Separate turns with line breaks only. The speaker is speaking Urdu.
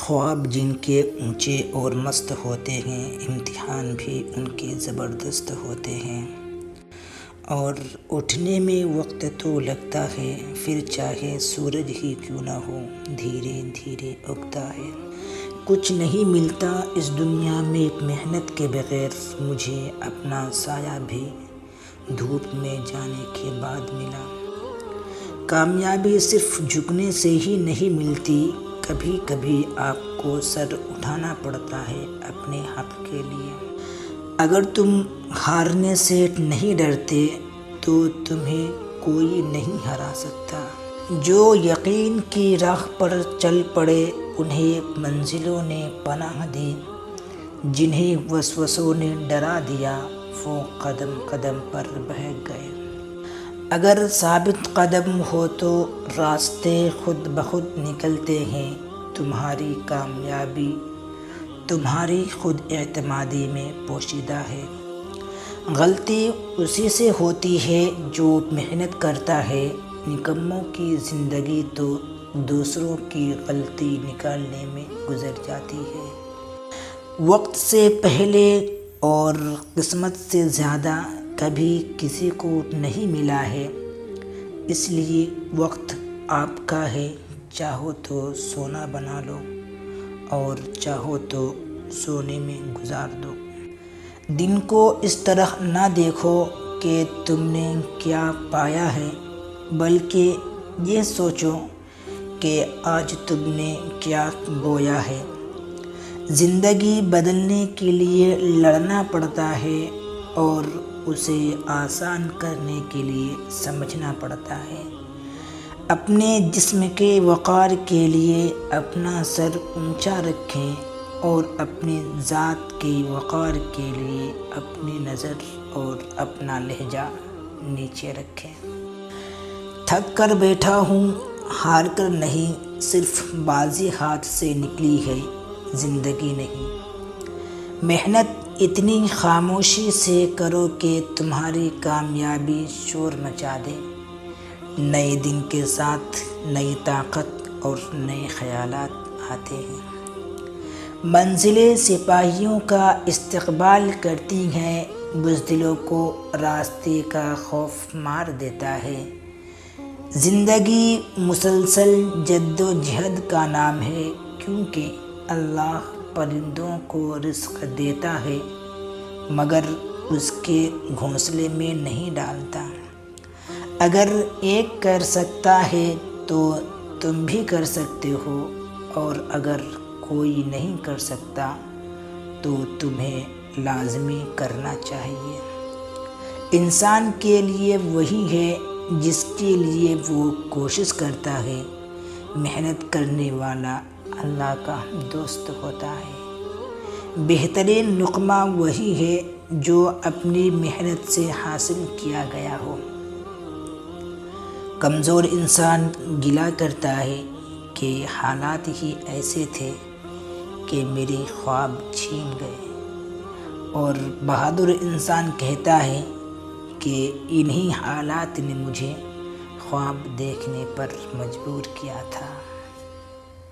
خواب جن کے اونچے اور مست ہوتے ہیں، امتحان بھی ان کے زبردست ہوتے ہیں، اور اٹھنے میں وقت تو لگتا ہے، پھر چاہے سورج ہی کیوں نہ ہو دھیرے دھیرے اگتا ہے۔ کچھ نہیں ملتا اس دنیا میں محنت کے بغیر، مجھے اپنا سایہ بھی دھوپ میں جانے کے بعد ملا۔ کامیابی صرف جھکنے سے ہی نہیں ملتی، کبھی کبھی آپ کو سر اٹھانا پڑتا ہے اپنے حق کے لیے۔ اگر تم ہارنے سے نہیں ڈرتے تو تمہیں کوئی نہیں ہرا سکتا۔ جو یقین کی راہ پر چل پڑے انہیں منزلوں نے پناہ دی، جنہیں وسوسوں نے ڈرا دیا وہ قدم قدم پر بہک گئے۔ اگر ثابت قدم ہو تو راستے خود بخود نکلتے ہیں، تمہاری کامیابی تمہاری خود اعتمادی میں پوشیدہ ہے۔ غلطی اسی سے ہوتی ہے جو محنت کرتا ہے، نکموں کی زندگی تو دوسروں کی غلطی نکالنے میں گزر جاتی ہے۔ وقت سے پہلے اور قسمت سے زیادہ کبھی کسی کو نہیں ملا ہے، اس لیے وقت آپ کا ہے، چاہو تو سونا بنا لو اور چاہو تو سونے میں گزار دو۔ دن کو اس طرح نہ دیکھو کہ تم نے کیا پایا ہے، بلکہ یہ سوچو کہ آج تم نے کیا بویا ہے۔ زندگی بدلنے کے لیے لڑنا پڑتا ہے اور اسے آسان کرنے کے لیے سمجھنا پڑتا ہے۔ اپنے جسم کے وقار کے لیے اپنا سر اونچا رکھیں اور اپنی ذات کے وقار کے لیے اپنی نظر اور اپنا لہجہ نیچے رکھیں۔ تھک کر بیٹھا ہوں، ہار کر نہیں، صرف بازی ہاتھ سے نکلی ہے، زندگی نہیں۔ محنت اتنی خاموشی سے کرو کہ تمہاری کامیابی شور مچا دے۔ نئے دن کے ساتھ نئی طاقت اور نئے خیالات آتے ہیں۔ منزلیں سپاہیوں کا استقبال کرتی ہیں، بزدلوں کو راستے کا خوف مار دیتا ہے۔ زندگی مسلسل جد و جہد کا نام ہے، کیونکہ اللہ پرندوں کو رزق دیتا ہے مگر اس کے گھونسلے میں نہیں ڈالتا۔ اگر ایک کر سکتا ہے تو تم بھی کر سکتے ہو، اور اگر کوئی نہیں کر سکتا تو تمہیں لازمی کرنا چاہیے۔ انسان کے لیے وہی ہے جس کے لیے وہ کوشش کرتا ہے، محنت کرنے والا اللہ کا دوست ہوتا ہے۔ بہترین لقمہ وہی ہے جو اپنی محنت سے حاصل کیا گیا ہو۔ کمزور انسان گلہ کرتا ہے کہ حالات ہی ایسے تھے کہ میرے خواب چھین گئے، اور بہادر انسان کہتا ہے کہ انہی حالات نے مجھے خواب دیکھنے پر مجبور کیا تھا۔